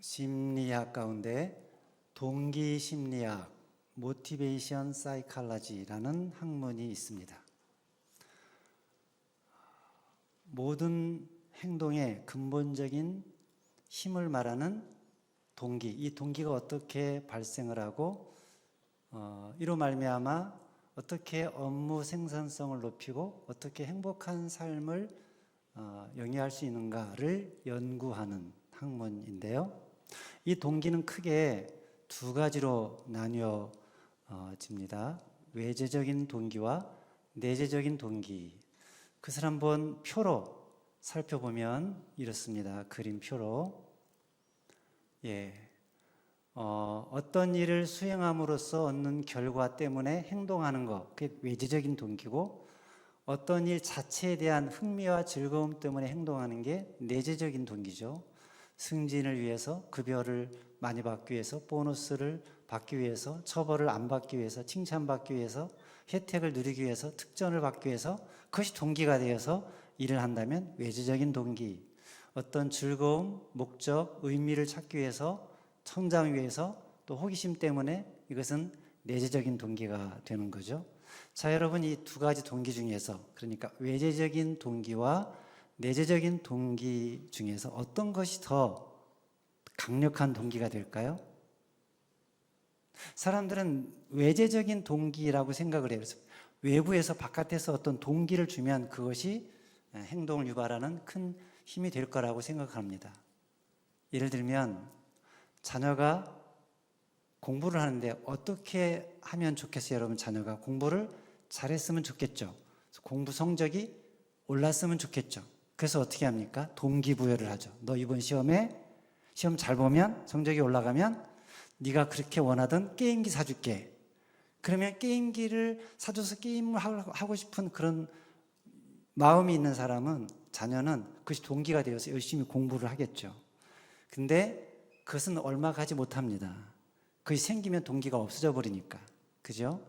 심리학 가운데 동기 심리학, 모티베이션 사이칼러지라는 학문이 있습니다. 모든 행동의 근본적인 힘을 말하는 동기, 이 동기가 어떻게 발생을 하고 이로 말미암아 어떻게 업무 생산성을 높이고 어떻게 행복한 삶을 영위할 수 있는가를 연구하는 학문인데요. 이 동기는 크게 두 가지로 나뉘어집니다. 외재적인 동기와 내재적인 동기. 그것을 한번 표로 살펴보면 이렇습니다. 그림표로. 어떤 일을 수행함으로써 얻는 결과 때문에 행동하는 것, 그게 외재적인 동기고, 어떤 일 자체에 대한 흥미와 즐거움 때문에 행동하는 게 내재적인 동기죠. 승진을 위해서, 급여를 많이 받기 위해서, 보너스를 받기 위해서, 처벌을 안 받기 위해서, 칭찬받기 위해서, 혜택을 누리기 위해서, 특전을 받기 위해서, 그것이 동기가 되어서 일을 한다면 외재적인 동기. 어떤 즐거움, 목적, 의미를 찾기 위해서, 성장 위해서, 또 호기심 때문에 이것은 내재적인 동기가 되는 거죠. 자, 여러분, 이 두 가지 동기 중에서, 그러니까 외재적인 동기와 내재적인 동기 중에서 어떤 것이 더 강력한 동기가 될까요? 사람들은 외재적인 동기라고 생각을 해요. 그래서 외부에서 바깥에서 어떤 동기를 주면 그것이 행동을 유발하는 큰 힘이 될 거라고 생각합니다. 예를 들면 자녀가 공부를 하는데 어떻게 하면 좋겠어요? 여러분, 자녀가 공부를 잘했으면 좋겠죠. 공부 성적이 올랐으면 좋겠죠. 그래서 어떻게 합니까? 동기부여를 하죠. 너 이번 시험에 시험 잘 보면, 성적이 올라가면 네가 그렇게 원하던 게임기 사줄게. 그러면 게임기를 사줘서 게임을 하고 싶은 그런 마음이 있는 사람은, 자녀는 그것이 동기가 되어서 열심히 공부를 하겠죠. 근데 그것은 얼마 가지 못합니다. 그것이 생기면 동기가 없어져 버리니까. 그죠?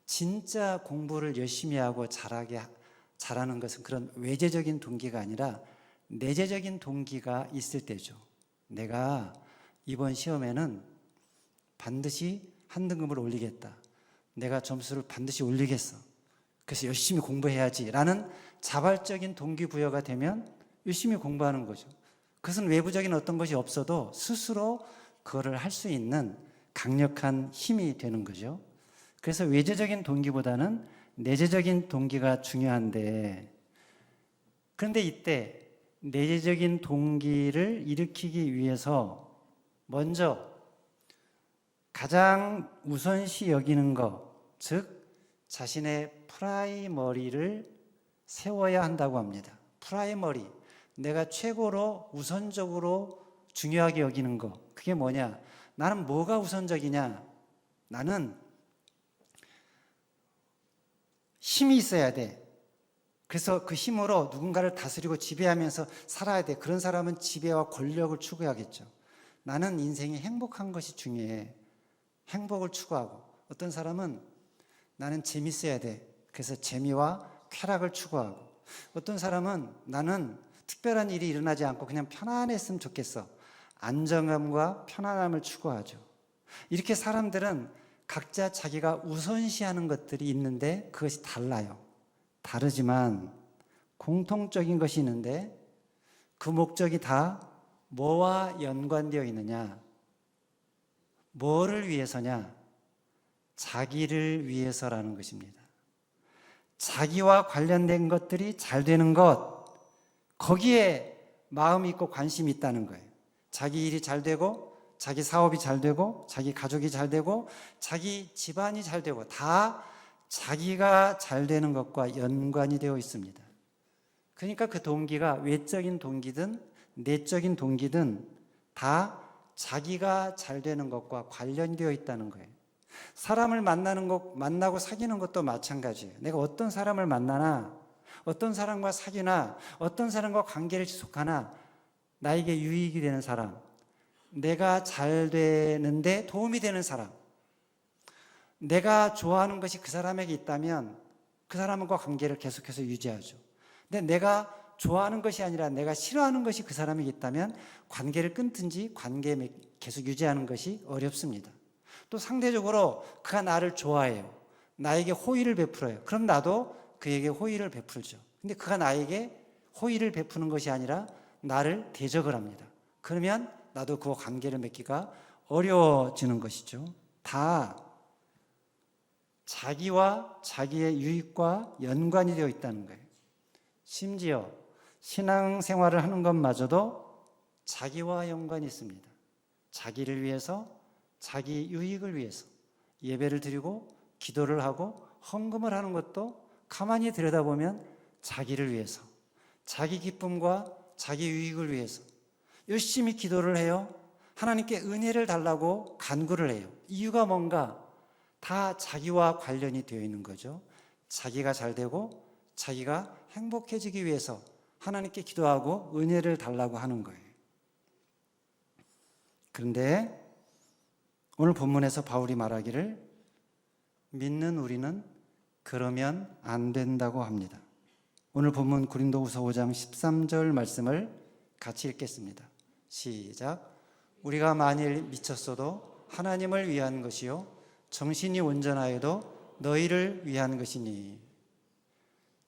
진짜 공부를 열심히 하고 잘하는 것은 그런 외재적인 동기가 아니라 내재적인 동기가 있을 때죠. 내가 이번 시험에는 반드시 한 등급을 올리겠다. 내가 점수를 반드시 올리겠어. 그래서 열심히 공부해야지 라는 자발적인 동기부여가 되면 열심히 공부하는 거죠. 그것은 외부적인 어떤 것이 없어도 스스로 그거를 할 수 있는 강력한 힘이 되는 거죠. 그래서 외재적인 동기보다는 내재적인 동기가 중요한데, 그런데 이때 내재적인 동기를 일으키기 위해서 먼저 가장 우선시 여기는 것, 즉 자신의 프라이머리를 세워야 한다고 합니다. 프라이머리, 내가 최고로 우선적으로 중요하게 여기는 것, 그게 뭐냐? 나는 뭐가 우선적이냐? 나는 힘이 있어야 돼. 그래서 그 힘으로 누군가를 다스리고 지배하면서 살아야 돼. 그런 사람은 지배와 권력을 추구하겠죠. 나는 인생이 행복한 것이 중요해. 행복을 추구하고, 어떤 사람은 나는 재밌어야 돼. 그래서 재미와 쾌락을 추구하고, 어떤 사람은 나는 특별한 일이 일어나지 않고 그냥 편안했으면 좋겠어. 안정감과 편안함을 추구하죠. 이렇게 사람들은 각자 자기가 우선시하는 것들이 있는데 그것이 달라요. 다르지만 공통적인 것이 있는데 그 목적이 다 뭐와 연관되어 있느냐? 뭐를 위해서냐? 자기를 위해서라는 것입니다. 자기와 관련된 것들이 잘 되는 것, 거기에 마음이 있고 관심이 있다는 거예요. 자기 일이 잘 되고, 자기 사업이 잘 되고, 자기 가족이 잘 되고, 자기 집안이 잘 되고, 다 자기가 잘 되는 것과 연관이 되어 있습니다. 그러니까 그 동기가 외적인 동기든 내적인 동기든 다 자기가 잘 되는 것과 관련되어 있다는 거예요. 사람을 만나고 사귀는 것도 마찬가지예요. 내가 어떤 사람을 만나나, 어떤 사람과 사귀나, 어떤 사람과 관계를 지속하나 나에게 유익이 되는 사람, 내가 잘 되는데 도움이 되는 사람, 내가 좋아하는 것이 그 사람에게 있다면 그 사람과 관계를 계속해서 유지하죠. 근데 내가 좋아하는 것이 아니라 내가 싫어하는 것이 그 사람에게 있다면 관계를 끊든지 관계 계속 유지하는 것이 어렵습니다. 또 상대적으로 그가 나를 좋아해요. 나에게 호의를 베풀어요. 그럼 나도 그에게 호의를 베풀죠. 근데 그가 나에게 호의를 베푸는 것이 아니라 나를 대적을 합니다. 그러면 나도 그 관계를 맺기가 어려워지는 것이죠. 다 자기와 자기의 유익과 연관이 되어 있다는 거예요. 심지어 신앙생활을 하는 것마저도 자기와 연관이 있습니다. 자기를 위해서, 자기 유익을 위해서 예배를 드리고 기도를 하고 헌금을 하는 것도 가만히 들여다보면 자기를 위해서, 자기 기쁨과 자기 유익을 위해서 열심히 기도를 해요. 하나님께 은혜를 달라고 간구를 해요. 이유가 뭔가? 다 자기와 관련이 되어 있는 거죠. 자기가 잘 되고 자기가 행복해지기 위해서 하나님께 기도하고 은혜를 달라고 하는 거예요. 그런데 오늘 본문에서 바울이 말하기를 믿는 우리는 그러면 안 된다고 합니다. 오늘 본문 고린도후서 5장 13절 말씀을 같이 읽겠습니다. 시작. 우리가 만일 미쳤어도 하나님을 위한 것이요 정신이 온전하여도 너희를 위한 것이니.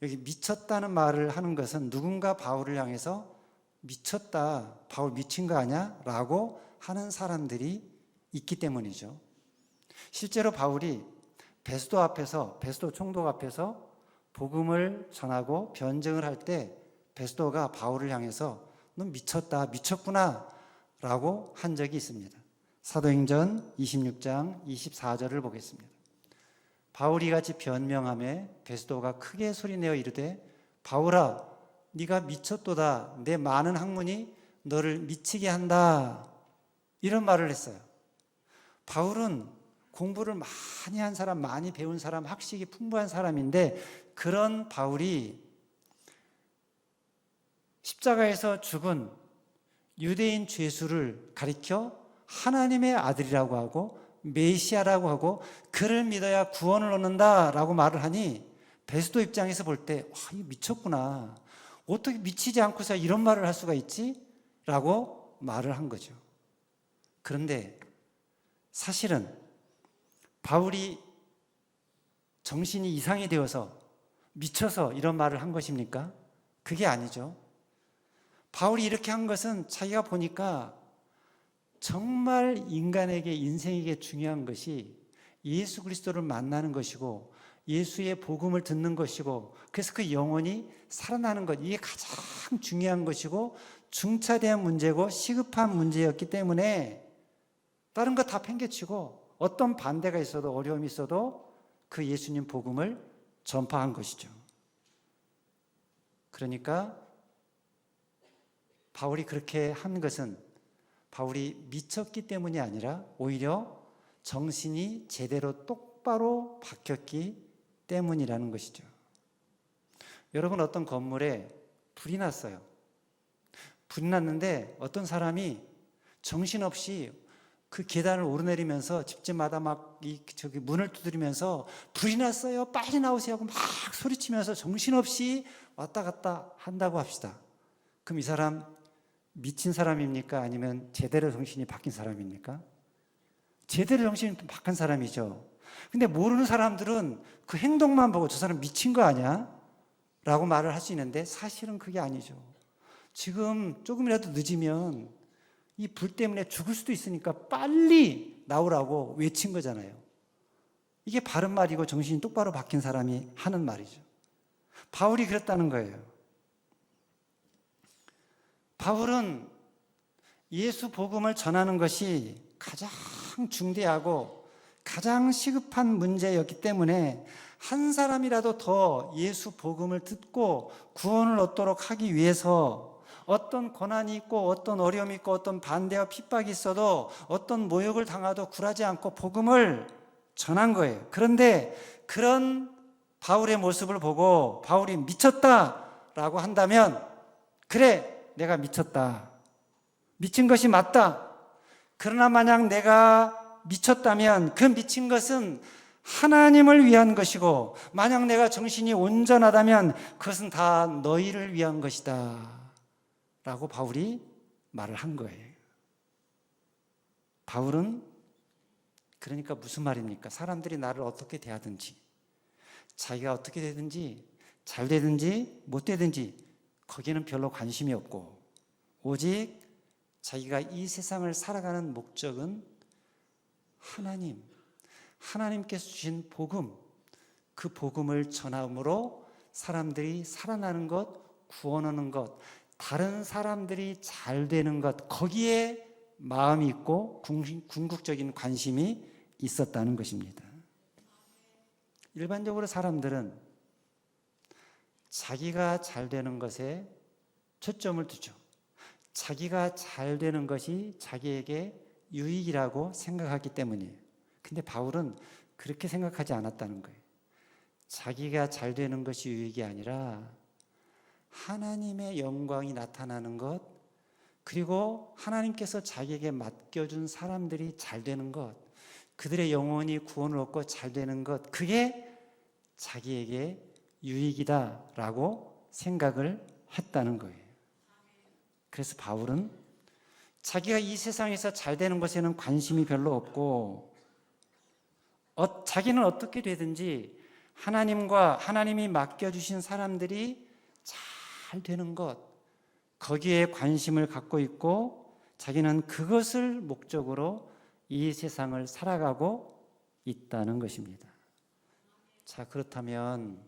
여기 미쳤다는 말을 하는 것은 누군가 바울을 향해서 미쳤다, 바울 미친 거 아니야? 라고 하는 사람들이 있기 때문이죠. 실제로 바울이 베스도 총독 앞에서 복음을 전하고 변증을 할 때 베스도가 바울을 향해서 너 미쳤다, 미쳤구나 라고 한 적이 있습니다. 사도행전 26장 24절을 보겠습니다. 바울이 같이 변명하며 베스도가 크게 소리내어 이르되 바울아 네가 미쳤도다. 내 많은 학문이 너를 미치게 한다. 이런 말을 했어요. 바울은 공부를 많이 한 사람, 많이 배운 사람, 학식이 풍부한 사람인데 그런 바울이 십자가에서 죽은 유대인 죄수를 가리켜 하나님의 아들이라고 하고 메시아라고 하고 그를 믿어야 구원을 얻는다라고 말을 하니 베스도 입장에서 볼 때 이거 미쳤구나. 어떻게 미치지 않고서 이런 말을 할 수가 있지? 라고 말을 한 거죠. 그런데 사실은 바울이 정신이 이상이 되어서 미쳐서 이런 말을 한 것입니까? 그게 아니죠. 바울이 이렇게 한 것은 자기가 보니까 정말 인간에게, 인생에게 중요한 것이 예수 그리스도를 만나는 것이고 예수의 복음을 듣는 것이고 그래서 그 영혼이 살아나는 것, 이게 가장 중요한 것이고 중차대한 문제고 시급한 문제였기 때문에 다른 거 다 팽개치고 어떤 반대가 있어도 어려움이 있어도 그 예수님 복음을 전파한 것이죠. 그러니까 바울이 그렇게 한 것은 바울이 미쳤기 때문이 아니라 오히려 정신이 제대로 똑바로 박혔기 때문이라는 것이죠. 여러분, 어떤 건물에 불이 났어요. 불이 났는데 어떤 사람이 정신없이 그 계단을 오르내리면서 집집마다 막 문을 두드리면서 불이 났어요, 빨리 나오세요 하고 막 소리치면서 정신없이 왔다 갔다 한다고 합시다. 그럼 이 사람 미친 사람입니까? 아니면 제대로 정신이 바뀐 사람입니까? 제대로 정신이 바뀐 사람이죠. 근데 모르는 사람들은 그 행동만 보고 저 사람 미친 거 아니야? 라고 말을 할 수 있는데 사실은 그게 아니죠. 지금 조금이라도 늦으면 이 불 때문에 죽을 수도 있으니까 빨리 나오라고 외친 거잖아요. 이게 바른 말이고 정신이 똑바로 박힌 사람이 하는 말이죠. 바울이 그랬다는 거예요. 바울은 예수 복음을 전하는 것이 가장 중대하고 가장 시급한 문제였기 때문에 한 사람이라도 더 예수 복음을 듣고 구원을 얻도록 하기 위해서 어떤 고난이 있고 어떤 어려움이 있고 어떤 반대와 핍박이 있어도 어떤 모욕을 당하도 굴하지 않고 복음을 전한 거예요. 그런데 그런 바울의 모습을 보고 바울이 미쳤다라고 한다면 그래, 내가 미쳤다. 미친 것이 맞다. 그러나 만약 내가 미쳤다면 그 미친 것은 하나님을 위한 것이고, 만약 내가 정신이 온전하다면 그것은 다 너희를 위한 것이다 라고 바울이 말을 한 거예요. 바울은 그러니까 무슨 말입니까? 사람들이 나를 어떻게 대하든지, 자기가 어떻게 되든지, 잘 되든지 못 되든지 거기는 별로 관심이 없고, 오직 자기가 이 세상을 살아가는 목적은 하나님께서 주신 복음, 그 복음을 전함으로 사람들이 살아나는 것, 구원하는 것, 다른 사람들이 잘 되는 것, 거기에 마음이 있고 궁극적인 관심이 있었다는 것입니다. 일반적으로 사람들은 자기가 잘 되는 것에 초점을 두죠. 자기가 잘 되는 것이 자기에게 유익이라고 생각하기 때문이에요. 근데 바울은 그렇게 생각하지 않았다는 거예요. 자기가 잘 되는 것이 유익이 아니라 하나님의 영광이 나타나는 것, 그리고 하나님께서 자기에게 맡겨준 사람들이 잘 되는 것, 그들의 영혼이 구원을 얻고 잘 되는 것, 그게 자기에게 유익이다라고 생각을 했다는 거예요. 그래서 바울은 자기가 이 세상에서 잘 되는 것에는 관심이 별로 없고, 자기는 어떻게 되든지 하나님이 맡겨주신 사람들이 잘 되는 것, 거기에 관심을 갖고 있고, 자기는 그것을 목적으로 이 세상을 살아가고 있다는 것입니다. 자, 그렇다면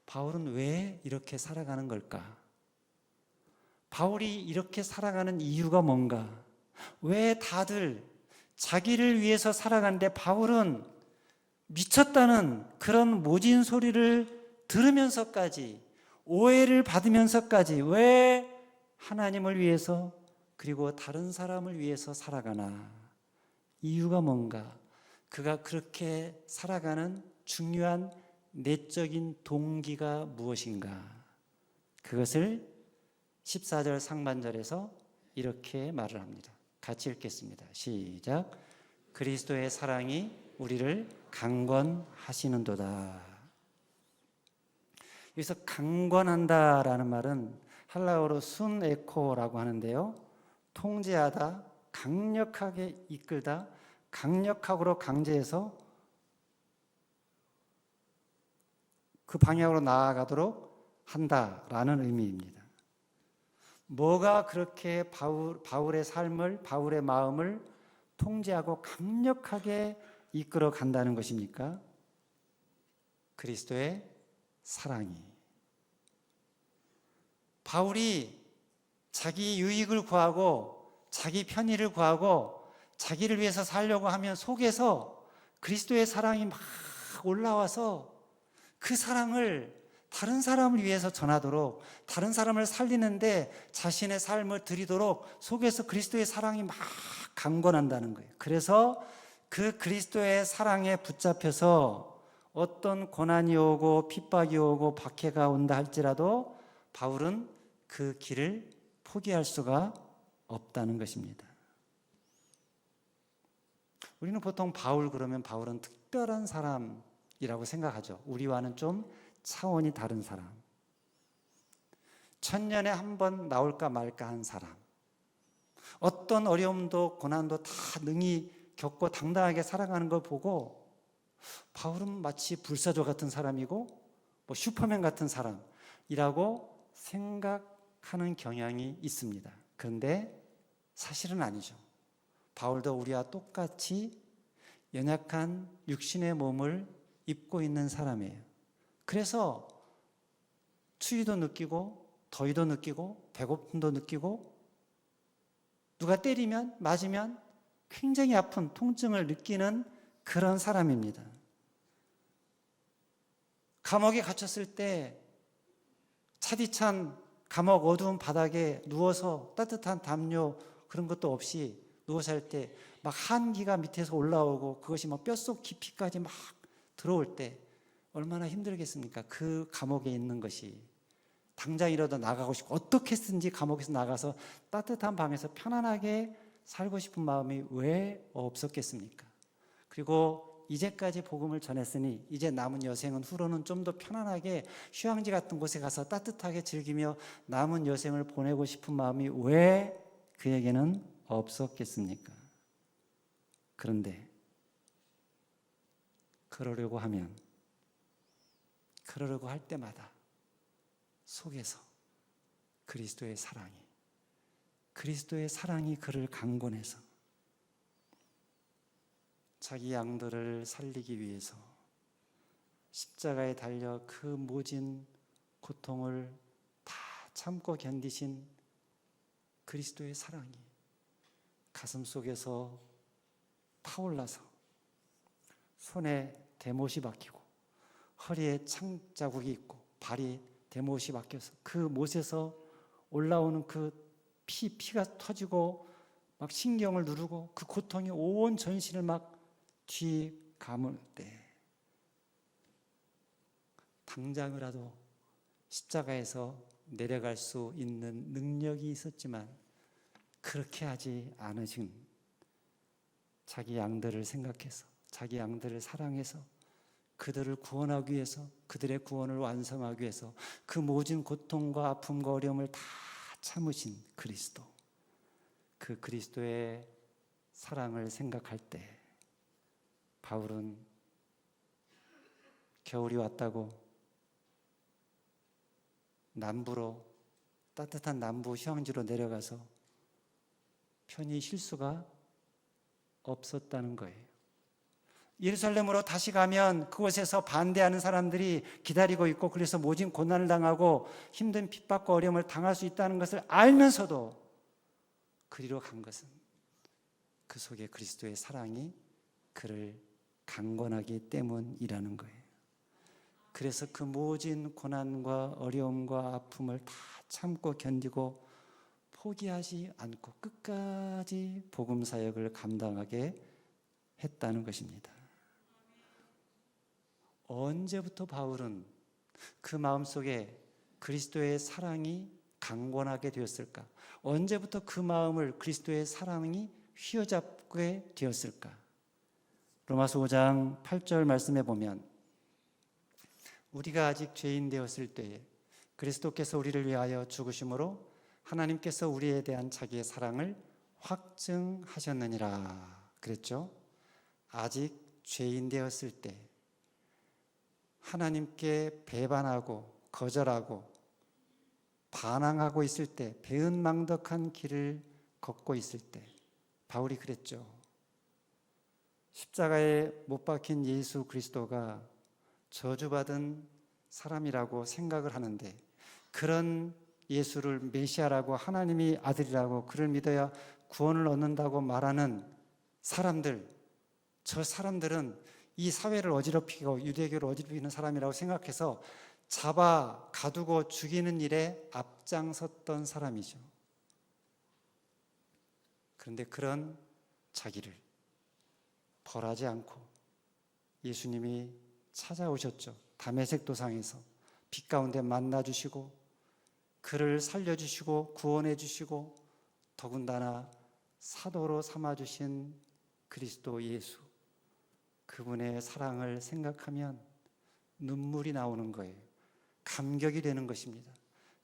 바울은 왜 이렇게 살아가는 걸까? 바울이 이렇게 살아가는 이유가 뭔가? 왜 다들 자기를 위해서 살아가는데 바울은 미쳤다는 그런 모진 소리를 들으면서까지, 오해를 받으면서까지 왜 하나님을 위해서 그리고 다른 사람을 위해서 살아가나? 이유가 뭔가? 그가 그렇게 살아가는 중요한 내적인 동기가 무엇인가? 그것을 14절 상반절에서 이렇게 말을 합니다. 같이 읽겠습니다. 시작. 그리스도의 사랑이 우리를 강권하시는도다. 여기서 강권한다라는 말은 헬라어로 순에코라고 하는데요, 통제하다, 강력하게 이끌다, 강력하고 강제해서 그 방향으로 나아가도록 한다라는 의미입니다. 뭐가 그렇게 바울의 삶을, 바울의 마음을 통제하고 강력하게 이끌어 간다는 것입니까? 그리스도의 사랑이. 바울이 자기 유익을 구하고 자기 편의를 구하고 자기를 위해서 살려고 하면 속에서 그리스도의 사랑이 막 올라와서 그 사랑을 다른 사람을 위해서 전하도록, 다른 사람을 살리는데 자신의 삶을 드리도록 속에서 그리스도의 사랑이 막 강권한다는 거예요. 그래서 그 그리스도의 사랑에 붙잡혀서 어떤 고난이 오고 핍박이 오고 박해가 온다 할지라도 바울은 그 길을 포기할 수가 없다는 것입니다. 우리는 보통 바울 그러면 바울은 특별한 사람이라고 생각하죠. 우리와는 좀 차원이 다른 사람, 천년에 한 번 나올까 말까 한 사람, 어떤 어려움도 고난도 다 능히 겪고 당당하게 살아가는 걸 보고 바울은 마치 불사조 같은 사람이고 슈퍼맨 같은 사람이라고 생각하는 경향이 있습니다. 그런데 사실은 아니죠. 바울도 우리와 똑같이 연약한 육신의 몸을 입고 있는 사람이에요. 그래서 추위도 느끼고 더위도 느끼고 배고픔도 느끼고 누가 때리면 맞으면 굉장히 아픈 통증을 느끼는 그런 사람입니다. 감옥에 갇혔을 때 차디찬 감옥 어두운 바닥에 누워서 따뜻한 담요 그런 것도 없이 누워서 할 때 막 한기가 밑에서 올라오고 그것이 막 뼛속 깊이까지 막 들어올 때 얼마나 힘들겠습니까? 그 감옥에 있는 것이. 당장이라도 나가고 싶고 어떻게 했든지 감옥에서 나가서 따뜻한 방에서 편안하게 살고 싶은 마음이 왜 없었겠습니까? 그리고 이제까지 복음을 전했으니 이제 남은 여생은 후로는 좀 더 편안하게 휴양지 같은 곳에 가서 따뜻하게 즐기며 남은 여생을 보내고 싶은 마음이 왜 그에게는 없었겠습니까? 그런데 그러려고 할 때마다 속에서 그리스도의 사랑이 그를 강권해서 자기 양들을 살리기 위해서 십자가에 달려 그 모진 고통을 다 참고 견디신 그리스도의 사랑이 가슴 속에서 타올라서 손에 대못이 박히고 허리에 창자국이 있고 발이 대못이 박혀서 그 못에서 올라오는 그 피가 터지고 막 신경을 누르고 그 고통이 온 전신을 막 뒤감을 때 당장이라도 십자가에서 내려갈 수 있는 능력이 있었지만 그렇게 하지 않으신 자기 양들을 생각해서 자기 양들을 사랑해서 그들을 구원하기 위해서 그들의 구원을 완성하기 위해서 그 모진 고통과 아픔과 어려움을 다 참으신 그리스도, 그 그리스도의 사랑을 생각할 때 바울은 겨울이 왔다고 남부로 따뜻한 남부 휴양지로 내려가서 편히 쉴 수가 없었다는 거예요. 예루살렘으로 다시 가면 그곳에서 반대하는 사람들이 기다리고 있고 그래서 모진 고난을 당하고 힘든 핍박과 어려움을 당할 수 있다는 것을 알면서도 그리로 간 것은 그 속에 그리스도의 사랑이 그를 강권하기 때문이라는 거예요. 그래서 그 모진 고난과 어려움과 아픔을 다 참고 견디고 포기하지 않고 끝까지 복음 사역을 감당하게 했다는 것입니다. 언제부터 바울은 그 마음속에 그리스도의 사랑이 강권하게 되었을까? 언제부터 그 마음을 그리스도의 사랑이 휘어잡게 되었을까? 로마서 5장 8절 말씀에 보면 우리가 아직 죄인 되었을 때에 그리스도께서 우리를 위하여 죽으심으로 하나님께서 우리에 대한 자기의 사랑을 확증하셨느니라 그랬죠. 아직 죄인 되었을 때 하나님께 배반하고 거절하고 반항하고 있을 때 배은망덕한 길을 걷고 있을 때 바울이 그랬죠. 십자가에 못 박힌 예수 그리스도가 저주받은 사람이라고 생각을 하는데 그런 예수를 메시아라고 하나님이 아들이라고 그를 믿어야 구원을 얻는다고 말하는 사람들, 저 사람들은 이 사회를 어지럽히고 유대교를 어지럽히는 사람이라고 생각해서 잡아 가두고 죽이는 일에 앞장섰던 사람이죠. 그런데 그런 자기를 벌하지 않고 예수님이 찾아오셨죠. 다메섹 도상에서 빛 가운데 만나주시고 그를 살려주시고 구원해주시고 더군다나 사도로 삼아주신 그리스도 예수, 그분의 사랑을 생각하면 눈물이 나오는 거예요. 감격이 되는 것입니다.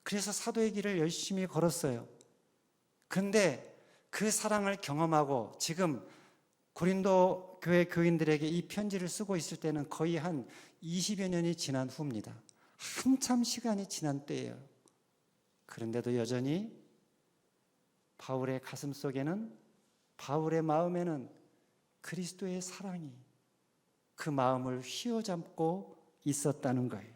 그래서 사도의 길을 열심히 걸었어요. 그런데 그 사랑을 경험하고 지금 고린도 교회 교인들에게 이 편지를 쓰고 있을 때는 거의 한 20여 년이 지난 후입니다. 한참 시간이 지난 때예요. 그런데도 여전히 바울의 가슴 속에는, 바울의 마음에는 그리스도의 사랑이 그 마음을 휘어잡고 있었다는 거예요.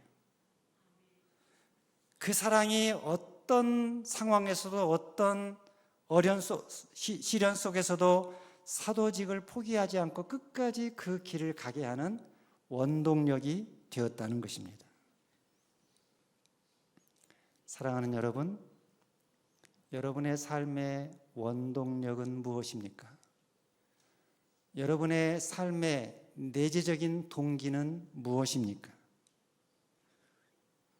그 사랑이 어떤 상황에서도 어떤 시련 속에서도 사도직을 포기하지 않고 끝까지 그 길을 가게 하는 원동력이 되었다는 것입니다. 사랑하는 여러분, 여러분의 삶의 원동력은 무엇입니까? 여러분의 삶의 내재적인 동기는 무엇입니까?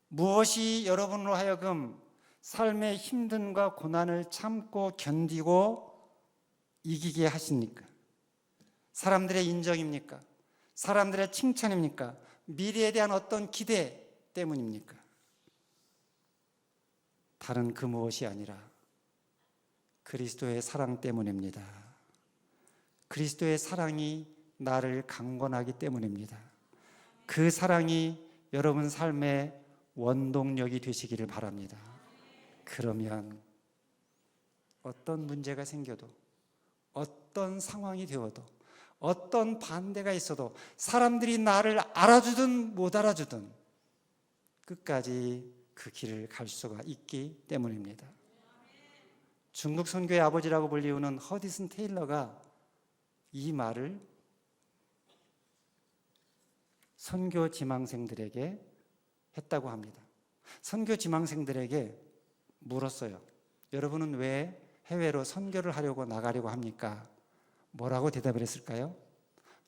무엇이 여러분으로 하여금 삶의 힘듦과 고난을 참고 견디고 이기게 하십니까? 사람들의 인정입니까? 사람들의 칭찬입니까? 미래에 대한 어떤 기대 때문입니까? 다른 그 무엇이 아니라 그리스도의 사랑 때문입니다. 그리스도의 사랑이 나를 강권하기 때문입니다. 그 사랑이 여러분 삶의 원동력이 되시기를 바랍니다. 그러면 어떤 문제가 생겨도, 어떤 상황이 되어도, 어떤 반대가 있어도, 사람들이 나를 알아주든 못 알아주든 끝까지 그 길을 갈 수가 있기 때문입니다. 중국 선교의 아버지라고 불리우는 허디슨 테일러가 이 말을 선교 지망생들에게 했다고 합니다. 선교 지망생들에게 물었어요. 여러분은 왜 해외로 선교를 하려고 나가려고 합니까? 뭐라고 대답을 했을까요?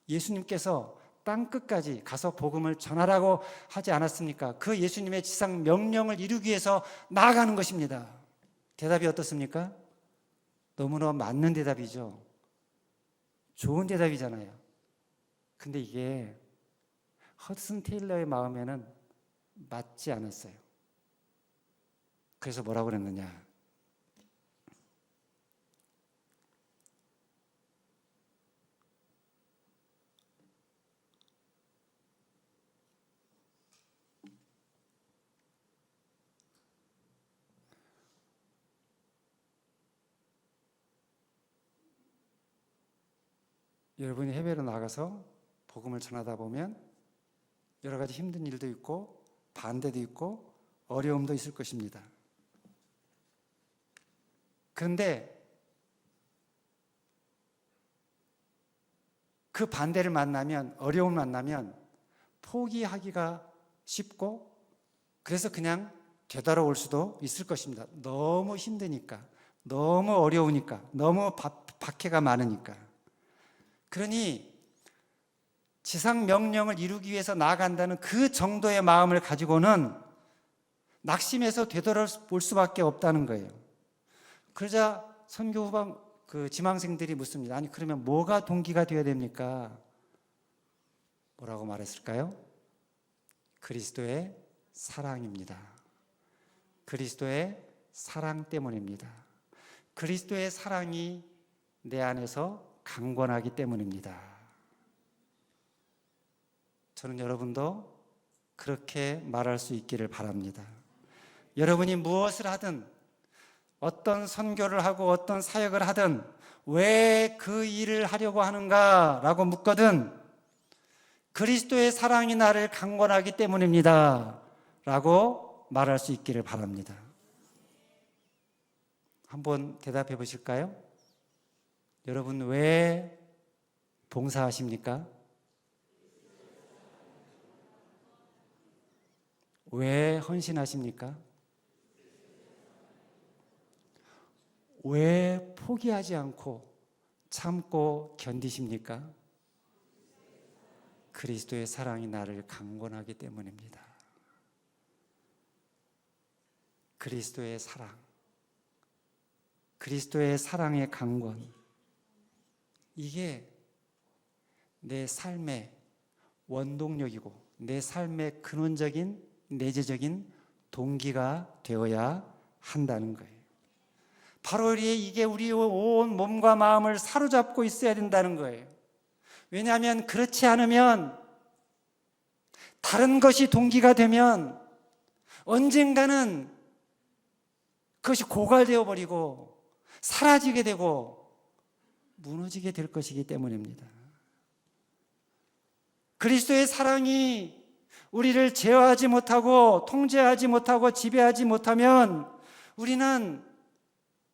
예수님께서 땅 끝까지 가서 복음을 전하라고 하지 않았습니까? 그 예수님의 지상 명령을 이루기 위해서 나아가는 것입니다. 대답이 어떻습니까? 너무나 맞는 대답이죠. 좋은 대답이잖아요. 근데 이게 허드슨 테일러의 마음에는 맞지 않았어요. 그래서 뭐라고 그랬느냐? 여러분이 해외로 나가서 복음을 전하다 보면 여러 가지 힘든 일도 있고 반대도 있고 어려움도 있을 것입니다. 그런데 그 반대를 만나면, 어려움을 만나면 포기하기가 쉽고 그래서 그냥 되돌아올 수도 있을 것입니다. 너무 힘드니까, 너무 어려우니까, 너무 박해가 많으니까. 그러니 지상 명령을 이루기 위해서 나아간다는 그 정도의 마음을 가지고는 낙심해서 되돌아올 수밖에 없다는 거예요. 그러자 선교 후방 그 지망생들이 묻습니다. 아니 그러면 뭐가 동기가 되어야 됩니까? 뭐라고 말했을까요? 그리스도의 사랑입니다. 그리스도의 사랑 때문입니다. 그리스도의 사랑이 내 안에서 강권하기 때문입니다. 저는 여러분도 그렇게 말할 수 있기를 바랍니다. 여러분이 무엇을 하든, 어떤 선교를 하고 어떤 사역을 하든 왜 그 일을 하려고 하는가 라고 묻거든 그리스도의 사랑이 나를 강권하기 때문입니다 라고 말할 수 있기를 바랍니다. 한번 대답해 보실까요? 여러분 왜 봉사하십니까? 왜 헌신하십니까? 왜 포기하지 않고 참고 견디십니까? 그리스도의 사랑이 나를 강권하기 때문입니다. 그리스도의 사랑, 그리스도의 사랑의 강권, 이게 내 삶의 원동력이고 내 삶의 근원적인 내재적인 동기가 되어야 한다는 거예요. 바로 이게 우리의 온 몸과 마음을 사로잡고 있어야 된다는 거예요. 왜냐하면 그렇지 않으면 다른 것이 동기가 되면 언젠가는 그것이 고갈되어 버리고 사라지게 되고 무너지게 될 것이기 때문입니다. 그리스도의 사랑이 우리를 제어하지 못하고 통제하지 못하고 지배하지 못하면 우리는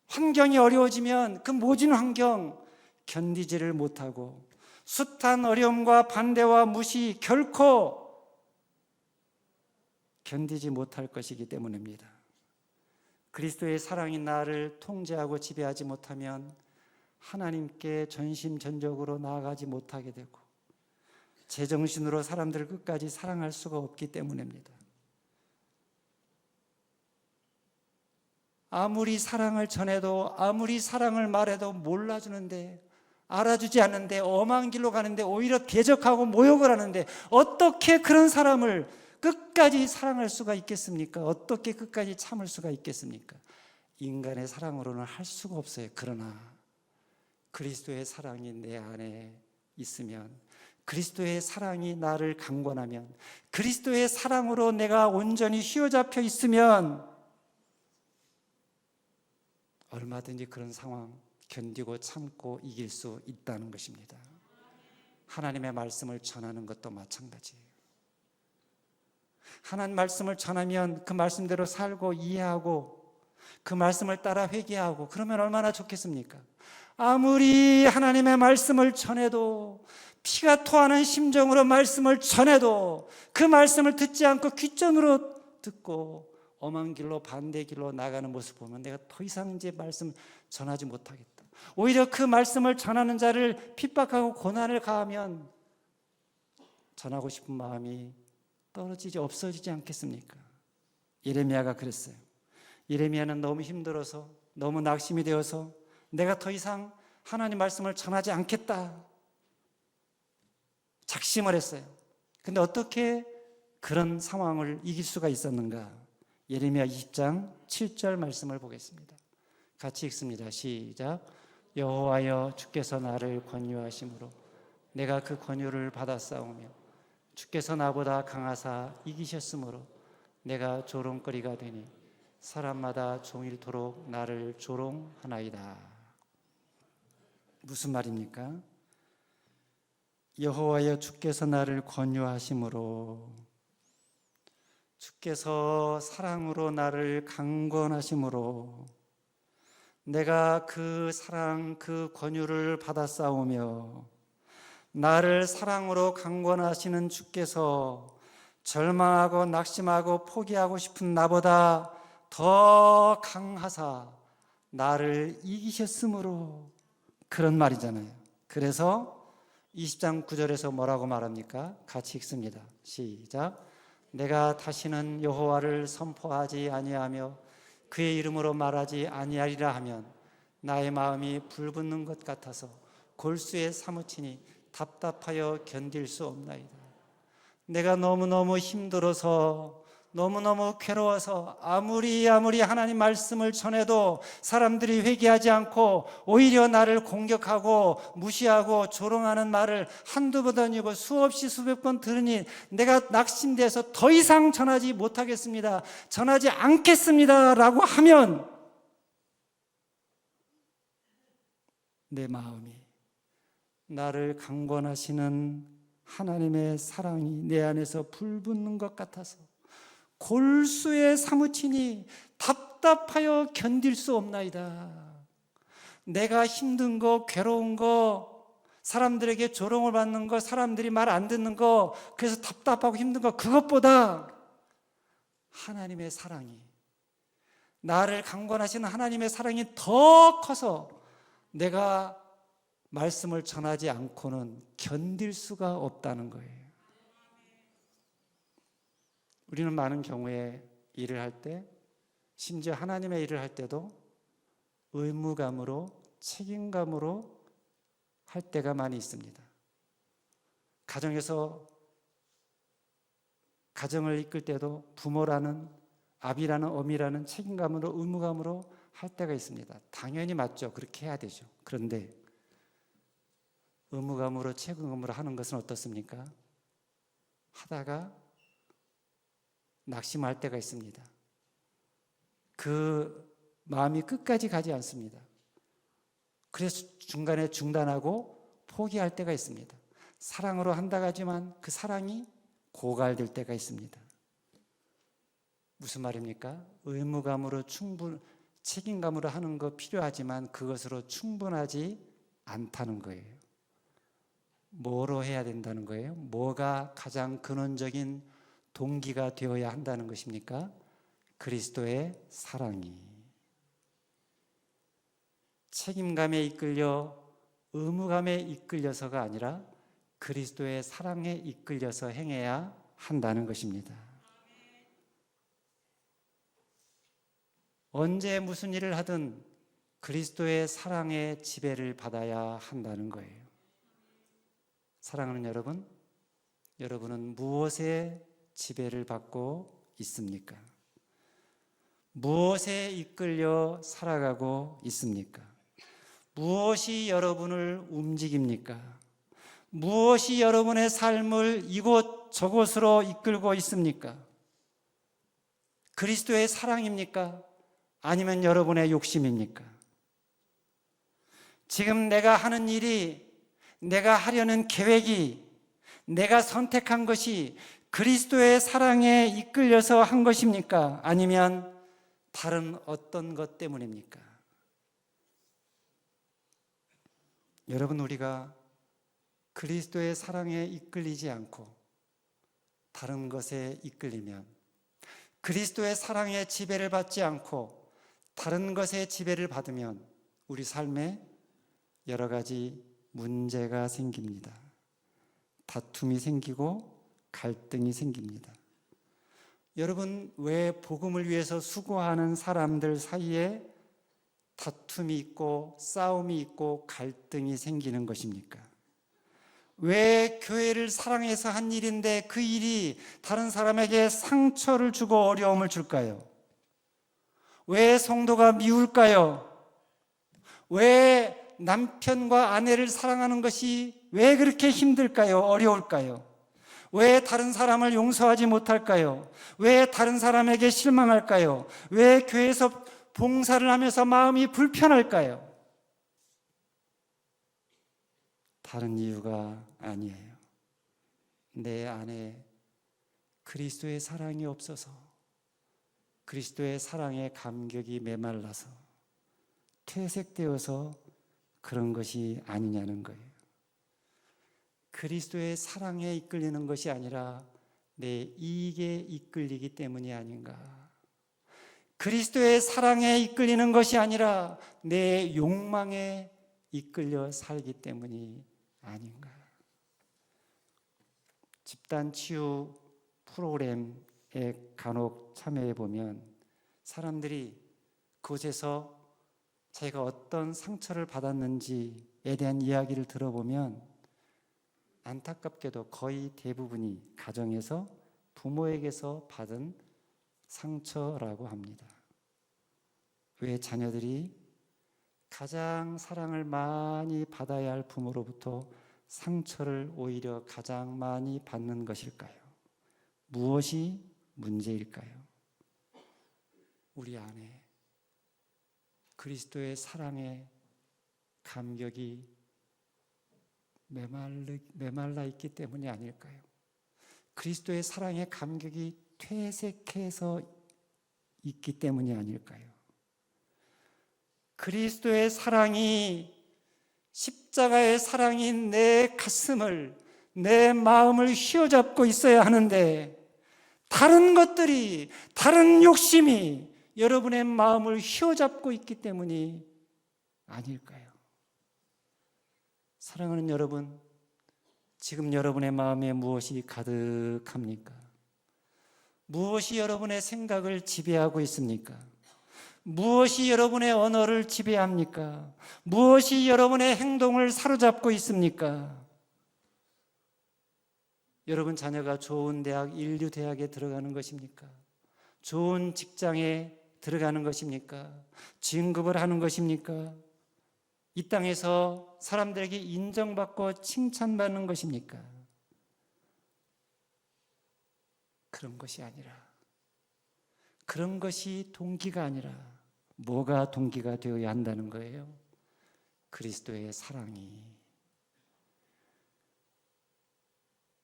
환경이 어려워지면 그 모진 환경 견디지를 못하고 숱한 어려움과 반대와 무시 결코 견디지 못할 것이기 때문입니다. 그리스도의 사랑이 나를 통제하고 지배하지 못하면 하나님께 전심전적으로 나아가지 못하게 되고 제정신으로 사람들을 끝까지 사랑할 수가 없기 때문입니다. 아무리 사랑을 전해도 아무리 사랑을 말해도 몰라주는데 알아주지 않는데 엄한 길로 가는데 오히려 대적하고 모욕을 하는데 어떻게 그런 사람을 끝까지 사랑할 수가 있겠습니까? 어떻게 끝까지 참을 수가 있겠습니까? 인간의 사랑으로는 할 수가 없어요. 그러나 그리스도의 사랑이 내 안에 있으면, 그리스도의 사랑이 나를 강권하면, 그리스도의 사랑으로 내가 온전히 휘어잡혀 있으면 얼마든지 그런 상황 견디고 참고 이길 수 있다는 것입니다. 하나님의 말씀을 전하는 것도 마찬가지예요. 하나님 말씀을 전하면 그 말씀대로 살고 이해하고 그 말씀을 따라 회개하고 그러면 얼마나 좋겠습니까? 아무리 하나님의 말씀을 전해도, 피가 토하는 심정으로 말씀을 전해도 그 말씀을 듣지 않고 귓전으로 듣고 엄한 길로 반대 길로 나가는 모습 보면 내가 더 이상 이제 말씀 전하지 못하겠다. 오히려 그 말씀을 전하는 자를 핍박하고 고난을 가하면 전하고 싶은 마음이 떨어지지 없어지지 않겠습니까? 예레미야가 그랬어요. 예레미야는 너무 힘들어서, 너무 낙심이 되어서 내가 더 이상 하나님 말씀을 전하지 않겠다 작심을 했어요. 근데 어떻게 그런 상황을 이길 수가 있었는가? 예레미야 20장 7절 말씀을 보겠습니다. 같이 읽습니다. 시작. 여호와여, 주께서 나를 권유하심으로 내가 그 권유를 받았사오며 주께서 나보다 강하사 이기셨으므로 내가 조롱거리가 되니 사람마다 종일토록 나를 조롱하나이다. 무슨 말입니까? 여호와여, 주께서 나를 권유하심으로, 주께서 사랑으로 나를 강권하심으로 내가 그 사랑, 그 권유를 받아싸우며 나를 사랑으로 강권하시는 주께서 절망하고 낙심하고 포기하고 싶은 나보다 더 강하사 나를 이기셨으므로, 그런 말이잖아요. 그래서 20장 9절에서 뭐라고 말합니까? 같이 읽습니다. 시작. 내가 다시는 여호와를 선포하지 아니하며 그의 이름으로 말하지 아니하리라 하면 나의 마음이 불붙는 것 같아서 골수에 사무치니 답답하여 견딜 수 없나이다. 내가 너무너무 힘들어서, 너무너무 괴로워서 아무리 하나님 말씀을 전해도 사람들이 회개하지 않고 오히려 나를 공격하고 무시하고 조롱하는 말을 한두 번 아니고 수없이 수백 번 들으니 내가 낙심돼서 더 이상 전하지 못하겠습니다, 전하지 않겠습니다 라고 하면 내 마음이 나를 강권하시는 하나님의 사랑이 내 안에서 불붙는 것 같아서 골수에 사무치니 답답하여 견딜 수 없나이다. 내가 힘든 거, 괴로운 거, 사람들에게 조롱을 받는 거, 사람들이 말 안 듣는 거, 그래서 답답하고 힘든 거, 그것보다 하나님의 사랑이, 나를 강권하시는 하나님의 사랑이 더 커서 내가 말씀을 전하지 않고는 견딜 수가 없다는 거예요. 우리는 많은 경우에 일을 할 때, 심지어 하나님의 일을 할 때도 의무감으로, 책임감으로 할 때가 많이 있습니다. 가정에서 가정을 이끌 때도 부모라는, 아비라는, 어미라는 책임감으로, 의무감으로 할 때가 있습니다. 당연히 맞죠. 그렇게 해야 되죠. 그런데 의무감으로, 책임감으로 하는 것은 어떻습니까? 하다가 낙심할 때가 있습니다. 그 마음이 끝까지 가지 않습니다. 그래서 중간에 중단하고 포기할 때가 있습니다. 사랑으로 한다고 하지만 그 사랑이 고갈될 때가 있습니다. 무슨 말입니까? 의무감으로 책임감으로 하는 거 필요하지만 그것으로 충분하지 않다는 거예요. 뭐로 해야 된다는 거예요? 뭐가 가장 근원적인 동기가 되어야 한다는 것입니까? 그리스도의 사랑이. 책임감에 이끌려, 의무감에 이끌려서가 아니라 그리스도의 사랑에 이끌려서 행해야 한다는 것입니다. 언제 무슨 일을 하든 그리스도의 사랑의 지배를 받아야 한다는 거예요. 사랑하는 여러분, 여러분은 무엇에 지배를 받고 있습니까? 무엇에 이끌려 살아가고 있습니까? 무엇이 여러분을 움직입니까? 무엇이 여러분의 삶을 이곳 저곳으로 이끌고 있습니까? 그리스도의 사랑입니까? 아니면 여러분의 욕심입니까? 지금 내가 하는 일이, 내가 하려는 계획이, 내가 선택한 것이 그리스도의 사랑에 이끌려서 한 것입니까? 아니면 다른 어떤 것 때문입니까? 여러분, 우리가 그리스도의 사랑에 이끌리지 않고 다른 것에 이끌리면, 그리스도의 사랑의 지배를 받지 않고 다른 것의 지배를 받으면 우리 삶에 여러 가지 문제가 생깁니다. 다툼이 생기고 갈등이 생깁니다. 여러분, 왜 복음을 위해서 수고하는 사람들 사이에 다툼이 있고 싸움이 있고 갈등이 생기는 것입니까? 왜 교회를 사랑해서 한 일인데 그 일이 다른 사람에게 상처를 주고 어려움을 줄까요? 왜 성도가 미울까요? 왜 남편과 아내를 사랑하는 것이 왜 그렇게 힘들까요? 어려울까요? 왜 다른 사람을 용서하지 못할까요? 왜 다른 사람에게 실망할까요? 왜 교회에서 봉사를 하면서 마음이 불편할까요? 다른 이유가 아니에요. 내 안에 그리스도의 사랑이 없어서, 그리스도의 사랑의 감격이 메말라서, 퇴색되어서 그런 것이 아니냐는 거예요. 그리스도의 사랑에 이끌리는 것이 아니라 내 이익에 이끌리기 때문이 아닌가. 그리스도의 사랑에 이끌리는 것이 아니라 내 욕망에 이끌려 살기 때문이 아닌가. 집단 치유 프로그램에 간혹 참여해 보면 사람들이 그곳에서 자기가 어떤 상처를 받았는지에 대한 이야기를 들어보면 안타깝게도 거의 대부분이 가정에서 부모에게서 받은 상처라고 합니다. 왜 자녀들이 가장 사랑을 많이 받아야 할 부모로부터 상처를 오히려 가장 많이 받는 것일까요? 무엇이 문제일까요? 우리 안에 그리스도의 사랑의 감격이 메말라 있기 때문이 아닐까요? 그리스도의 사랑의 감격이 퇴색해서 있기 때문이 아닐까요? 그리스도의 사랑이, 십자가의 사랑이 내 가슴을, 내 마음을 휘어잡고 있어야 하는데 다른 것들이, 다른 욕심이 여러분의 마음을 휘어잡고 있기 때문이 아닐까요? 사랑하는 여러분, 지금 여러분의 마음에 무엇이 가득합니까? 무엇이 여러분의 생각을 지배하고 있습니까? 무엇이 여러분의 언어를 지배합니까? 무엇이 여러분의 행동을 사로잡고 있습니까? 여러분 자녀가 좋은 대학, 인류대학에 들어가는 것입니까? 좋은 직장에 들어가는 것입니까? 진급을 하는 것입니까? 이 땅에서 사람들에게 인정받고 칭찬받는 것입니까? 그런 것이 아니라, 그런 것이 동기가 아니라 뭐가 동기가 되어야 한다는 거예요? 그리스도의 사랑이.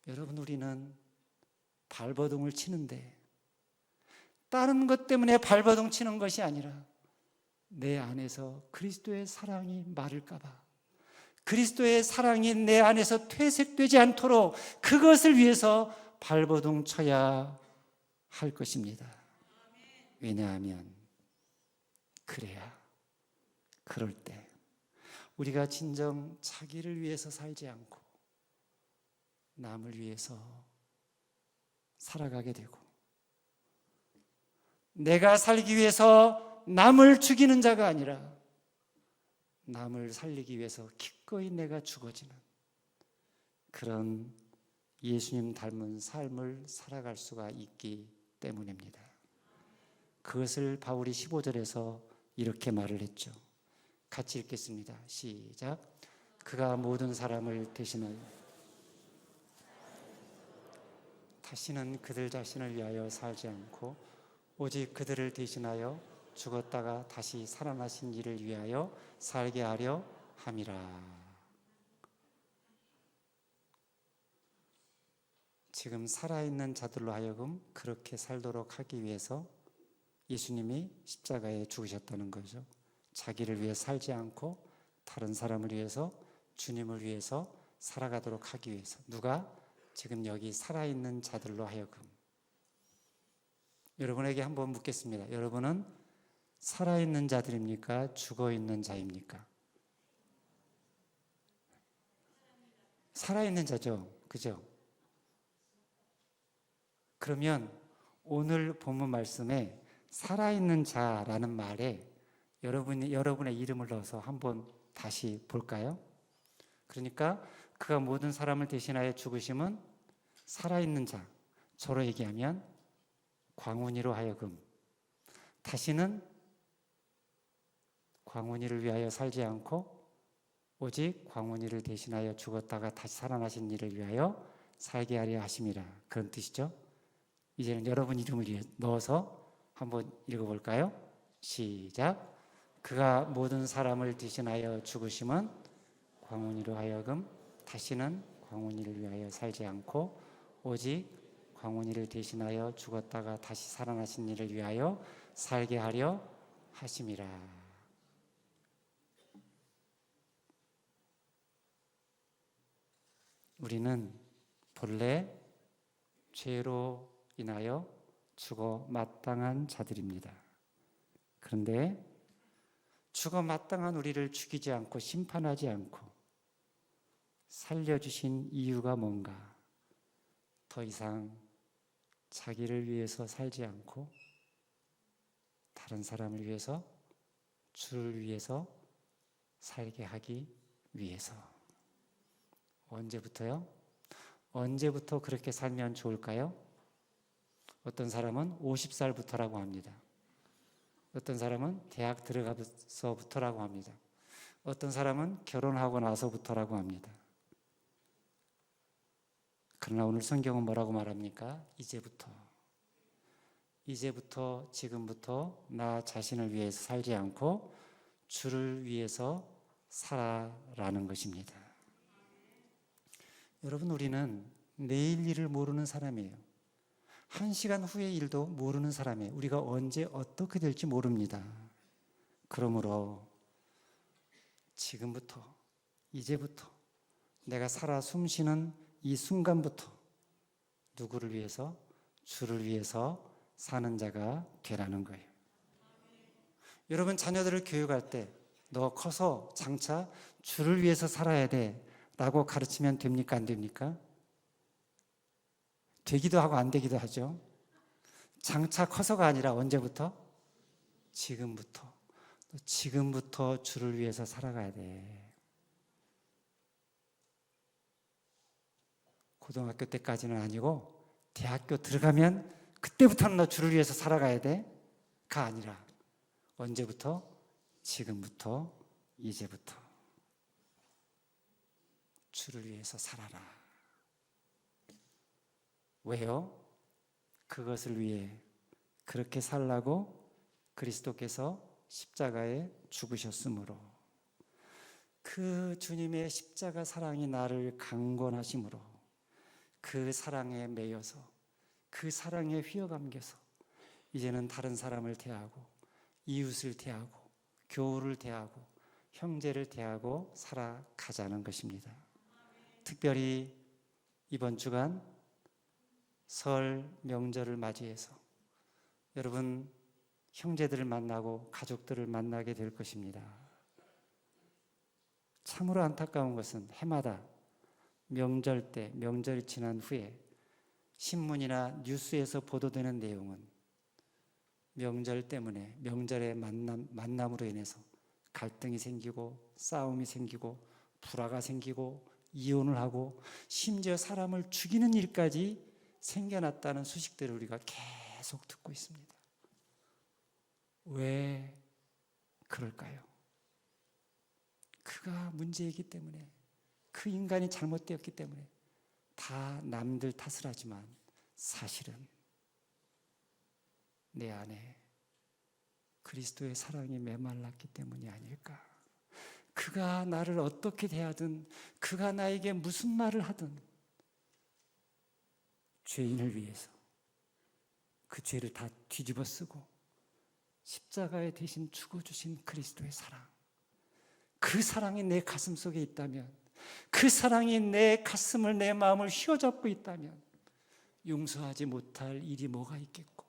여러분, 우리는 발버둥을 치는데 다른 것 때문에 발버둥 치는 것이 아니라 내 안에서 그리스도의 사랑이 마를까 봐, 그리스도의 사랑이 내 안에서 퇴색되지 않도록 그것을 위해서 발버둥 쳐야 할 것입니다. 왜냐하면 그래야, 그럴 때 우리가 진정 자기를 위해서 살지 않고 남을 위해서 살아가게 되고, 내가 살기 위해서 남을 죽이는 자가 아니라 남을 살리기 위해서 기꺼이 내가 죽어지는 그런 예수님 닮은 삶을 살아갈 수가 있기 때문입니다. 그것을 바울이 15절에서 이렇게 말을 했죠. 같이 읽겠습니다. 시작. 그가 모든 사람을 대신하여 다시는 그들 자신을 위하여 살지 않고 오직 그들을 대신하여 죽었다가 다시 살아나신 이를 위하여 살게 하려 함이라. 지금 살아있는 자들로 하여금 그렇게 살도록 하기 위해서 예수님이 십자가에 죽으셨다는 거죠. 자기를 위해 살지 않고 다른 사람을 위해서, 주님을 위해서 살아가도록 하기 위해서. 누가? 지금 여기 살아있는 자들로 하여금. 여러분에게 한번 묻겠습니다. 여러분은 살아있는 자들입니까? 죽어있는 자입니까? 살아있는 자죠. 그죠? 그러면 오늘 본문 말씀에 살아있는 자라는 말에 여러분의 이름을 넣어서 한번 다시 볼까요? 그러니까 그가 모든 사람을 대신하여 죽으심은 살아있는 자, 저로 얘기하면 광훈이로 하여금 다시는 광훈이를 위하여 살지 않고 오직 광훈이를 대신하여 죽었다가 다시 살아나신 이를 위하여 살게 하려 하심이라. 그런 뜻이죠. 이제는 여러분 이름을 넣어서 한번 읽어볼까요? 시작. 그가 모든 사람을 대신하여 죽으심은 광훈이로 하여금 다시는 광훈이를 위하여 살지 않고 오직 광훈이를 대신하여 죽었다가 다시 살아나신 이를 위하여 살게 하려 하심이라. 우리는 본래 죄로 인하여 죽어 마땅한 자들입니다. 그런데 죽어 마땅한 우리를 죽이지 않고 심판하지 않고 살려주신 이유가 뭔가? 더 이상 자기를 위해서 살지 않고 다른 사람을 위해서, 주를 위해서 살게 하기 위해서. 언제부터요? 언제부터 그렇게 살면 좋을까요? 어떤 사람은 50살부터라고 합니다. 어떤 사람은 대학 들어가서부터라고 합니다. 어떤 사람은 결혼하고 나서부터라고 합니다. 그러나 오늘 성경은 뭐라고 말합니까? 이제부터, 지금부터 나 자신을 위해서 살지 않고 주를 위해서 살아라는 것입니다. 여러분, 우리는 내일 일을 모르는 사람이에요. 1시간 후의 일도 모르는 사람이에요. 우리가 언제 어떻게 될지 모릅니다. 그러므로 지금부터, 이제부터 내가 살아 숨쉬는 이 순간부터 누구를 위해서? 주를 위해서 사는 자가 되라는 거예요. 여러분, 자녀들을 교육할 때 너 커서 장차 주를 위해서 살아야 돼 라고 가르치면 됩니까? 안 됩니까? 되기도 하고 안 되기도 하죠. 장차 커서가 아니라 언제부터? 지금부터 주를 위해서 살아가야 돼. 고등학교 때까지는 아니고 대학교 들어가면 그때부터는 너 주를 위해서 살아가야 돼? 가 아니라 언제부터? 지금부터, 이제부터 주를 위해서 살아라. 왜요? 그것을 위해 그렇게 살라고 그리스도께서 십자가에 죽으셨으므로, 그 주님의 십자가 사랑이 나를 강권하심으로 그 사랑에 매여서, 그 사랑에 휘어감겨서 이제는 다른 사람을 대하고 이웃을 대하고 교우를 대하고 형제를 대하고 살아가자는 것입니다. 특별히 이번 주간 설 명절을 맞이해서 여러분 형제들을 만나고 가족들을 만나게 될 것입니다. 참으로 안타까운 것은 해마다 명절 때, 명절이 지난 후에 신문이나 뉴스에서 보도되는 내용은 명절 때문에, 명절의 만남으로 인해서 갈등이 생기고 싸움이 생기고 불화가 생기고 이혼을 하고 심지어 사람을 죽이는 일까지 생겨났다는 소식들을 우리가 계속 듣고 있습니다. 왜 그럴까요? 그가 문제이기 때문에, 그 인간이 잘못되었기 때문에. 다 남들 탓을 하지만 사실은 내 안에 그리스도의 사랑이 메말랐기 때문이 아닐까. 그가 나를 어떻게 대하든, 그가 나에게 무슨 말을 하든, 죄인을 위해서 그 죄를 다 뒤집어 쓰고 십자가에 대신 죽어주신 그리스도의 사랑, 그 사랑이 내 가슴 속에 있다면, 그 사랑이 내 가슴을, 내 마음을 휘어잡고 있다면 용서하지 못할 일이 뭐가 있겠고,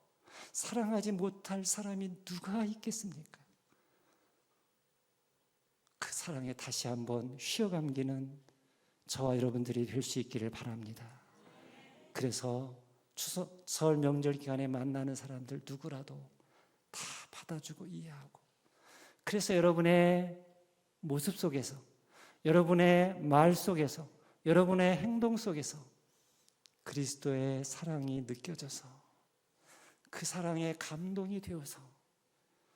사랑하지 못할 사람이 누가 있겠습니까? 그 사랑에 다시 한번 휘어감기는 저와 여러분들이 될 수 있기를 바랍니다. 그래서 설 명절 기간에 만나는 사람들 누구라도 다 받아주고 이해하고, 그래서 여러분의 모습 속에서, 여러분의 말 속에서, 여러분의 행동 속에서 그리스도의 사랑이 느껴져서 그 사랑에 감동이 되어서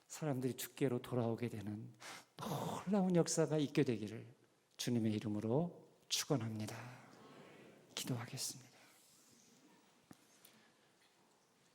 사람들이 주께로 돌아오게 되는 놀라운 역사가 있게 되기를 주님의 이름으로 축원합니다. 기도하겠습니다.